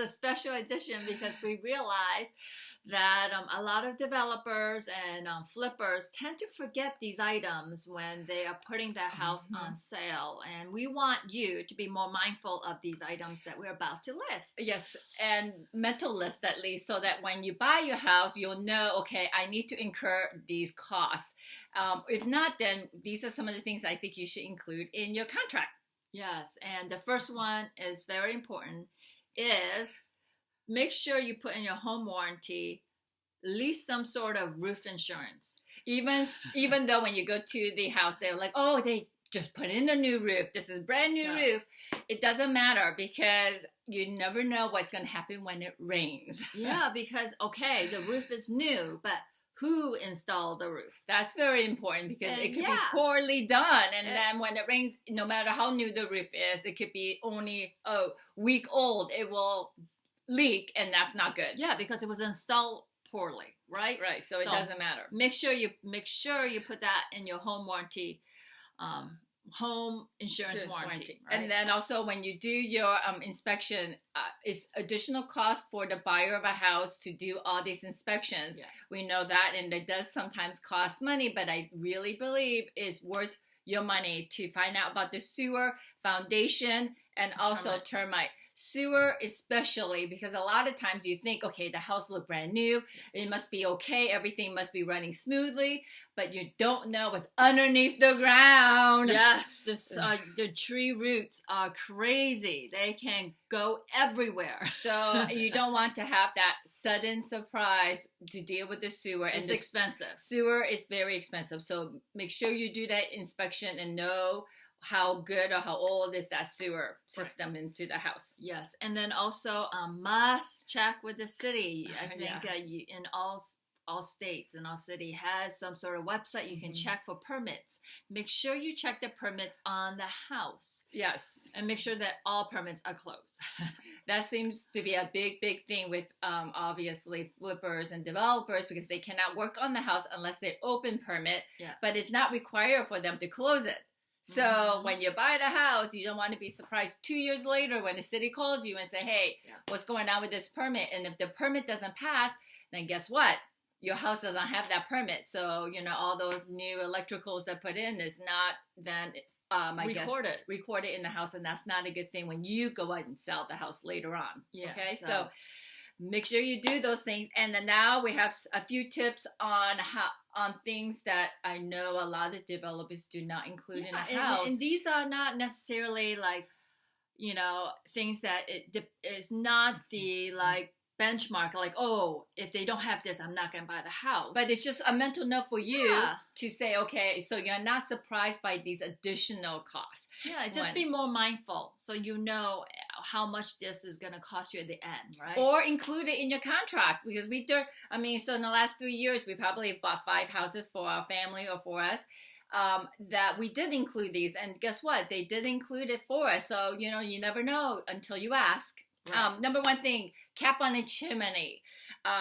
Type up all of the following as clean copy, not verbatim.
a special edition because we realized that a lot of developers and flippers tend to forget these items when they are putting their house on sale. And we want you to be more mindful of these items that we're about to list. Yes, and mental list at least, so that when you buy your house, you'll know, okay, I need to incur these costs. If not, then these are some of the things I think you should include in your contract. Yes, and the first one is very important, is make sure you put in your home warranty at least some sort of roof insurance. Even though when you go to the house, they're like, oh, they just put in a new roof. This is brand new roof. It doesn't matter because you never know what's going to happen when it rains. Yeah, because, okay, the roof is new, but who installed the roof? That's very important because it could be poorly done. And then when it rains, no matter how new the roof is, it could be only a week old. It will leak, and that's not good. Yeah, because it was installed poorly, right? Right. So it doesn't matter. Make sure you put that in your home warranty, home insurance warranty. Right? And then also when you do your inspection, it's additional cost for the buyer of a house to do all these inspections. Yeah. We know that, and it does sometimes cost money, but I really believe it's worth your money to find out about the sewer, foundation, and also termite. Sewer especially, because a lot of times you think, okay, the house looked brand new, it must be okay, everything must be running smoothly, but you don't know what's underneath the ground. Yes, the tree roots are crazy. They can go everywhere. So you don't want to have that sudden surprise to deal with the sewer. It's expensive. Sewer is very expensive, so make sure you do that inspection and know how good or how old is that sewer system into the house. Yes, and then also must check with the city. I think in all states and all city has some sort of website you can check for permits. Make sure you check the permits on the house. Yes. And make sure that all permits are closed. That seems to be a big thing with obviously flippers and developers, because they cannot work on the house unless they open permit, but it's not required for them to close it. So when you buy the house, you don't want to be surprised 2 years later when the city calls you and say, hey, what's going on with this permit? And if the permit doesn't pass, then guess what? Your house doesn't have that permit. So, all those new electricals that put in is not then, recorded in the house. And that's not a good thing when you go out and sell the house later on. Yeah, okay, so make sure you do those things. And then now we have a few tips on things that I know a lot of developers do not include in a house. And these are not necessarily like, things that it is not the benchmark, like, oh, if they don't have this, I'm not going to buy the house. But it's just a mental note for you to say, okay, so you're not surprised by these additional costs. Yeah, just be more mindful so you know how much this is going to cost you at the end, right? Or include it in your contract, because so in the last 3 years, we probably bought 5 houses for our family or for us. That we did include these, and guess what? They did include it for us. So, you never know until you ask. Right. Number one thing, cap on the chimney.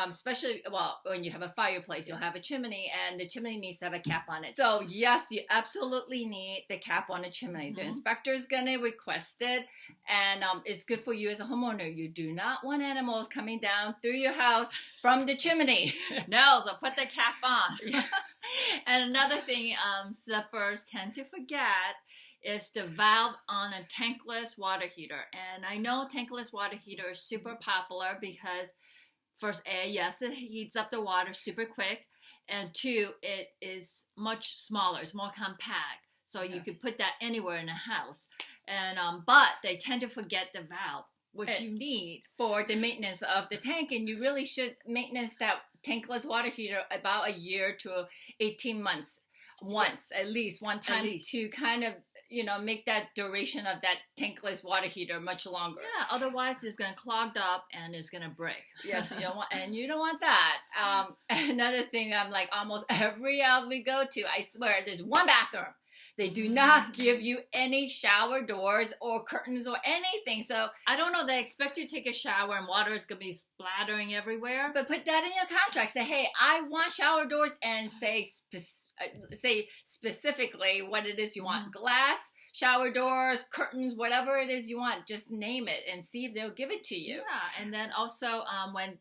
Especially, when you have a fireplace, you'll have a chimney, and the chimney needs to have a cap on it. So yes, you absolutely need the cap on the chimney. The inspector is going to request it, and it's good for you as a homeowner. You do not want animals coming down through your house from the chimney. No, so put the cap on. And another thing flippers tend to forget is the valve on a tankless water heater. And I know tankless water heater is super popular because first, yes, it heats up the water super quick. And 2, it is much smaller. It's more compact. So you could put that anywhere in a house. And but they tend to forget the valve, which you need for the maintenance of the tank. And you really should maintenance that tankless water heater about a year to 18 months. Once, at least one time, to kind of, make that duration of that tankless water heater much longer. Yeah, otherwise it's going to clog up and it's going to break. Yes, you don't want that. Another thing, I'm like, almost every house we go to, I swear, there's one bathroom. They do not give you any shower doors or curtains or anything. So I don't know. They expect you to take a shower and water is going to be splattering everywhere. But put that in your contract. Say, hey, I want shower doors, and say specifically what it is you want. Glass shower doors, curtains, whatever it is you want. Just name it and see if they'll give it to you. Yeah, and then also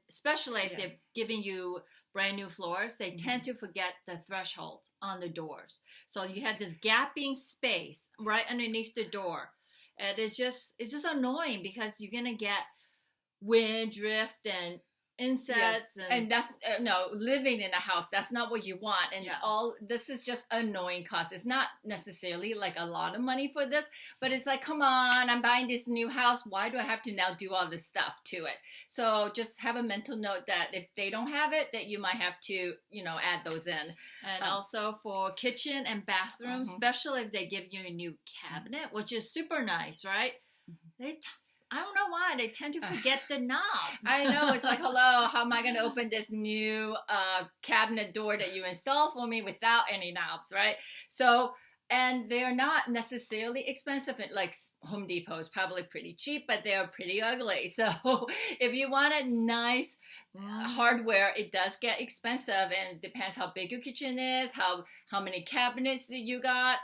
especially if they're giving you brand new floors, they tend to forget the threshold on the doors. So you have this gapping space right underneath the door. And it's just annoying because you're gonna get wind, drift, and insects. And that's no, living in a house, that's not what you want. And all this is just annoying cost. It's not necessarily like a lot of money for this, but it's like, come on, I'm buying this new house, why do I have to now do all this stuff to it? So just have a mental note that if they don't have it, that you might have to, you know, add those in. And also for kitchen and bathroom, especially if they give you a new cabinet, which is super nice, right? I don't know why they tend to forget the knobs. I know, it's like, hello, how am I going to open this new cabinet door that you installed for me without any knobs, right? So, and they're not necessarily expensive. Like Home Depot is probably pretty cheap, but they're pretty ugly. So if you want a nice hardware, it does get expensive, and it depends how big your kitchen is, how many cabinets that you got.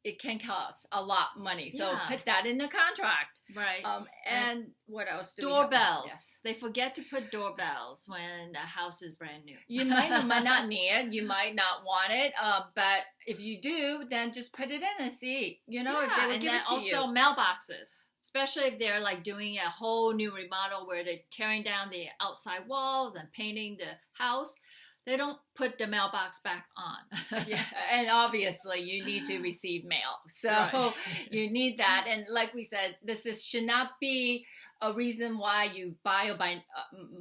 It can cost a lot of money. So put that in the contract. Right. And what else? Doorbells. Yes. They forget to put doorbells when a house is brand new. You might not need it. You might not want it. But if you do, then just put it in and see. You know, if they will give it to you. And then also mailboxes. Especially if they're like doing a whole new remodel where they're tearing down the outside walls and painting the house. They don't put the mailbox back on. And obviously you need to receive mail. So you need that. And like we said, should not be a reason why you buy or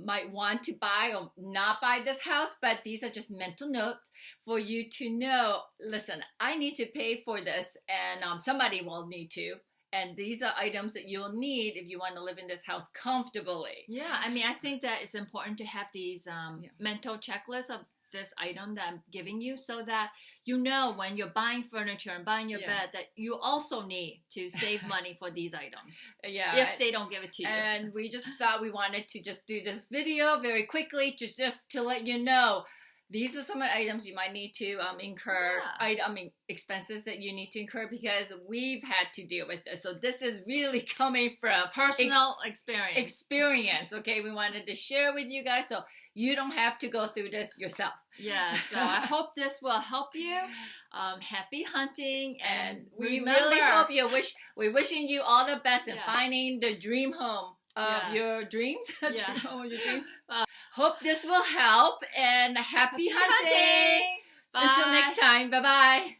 might want to buy or not buy this house. But these are just mental notes for you to know, listen, I need to pay for this, and somebody will need to. And these are items that you'll need if you want to live in this house comfortably. Yeah, I mean, I think that it's important to have these mental checklists of this item that I'm giving you, so that you know when you're buying furniture and buying your bed that you also need to save money for these items. If they don't give it to you. And we just thought we wanted to just do this video very quickly, just to let you know. These are some items you might need to incur, expenses that you need to incur, because we've had to deal with this. So this is really coming from personal experience. Okay, we wanted to share with you guys so you don't have to go through this yourself. Yeah, so I hope this will help you. Happy hunting, and we really hope we're wishing you all the best in finding the dream home of your dreams. Hope this will help, and happy hunting. Bye. Until next time, bye-bye.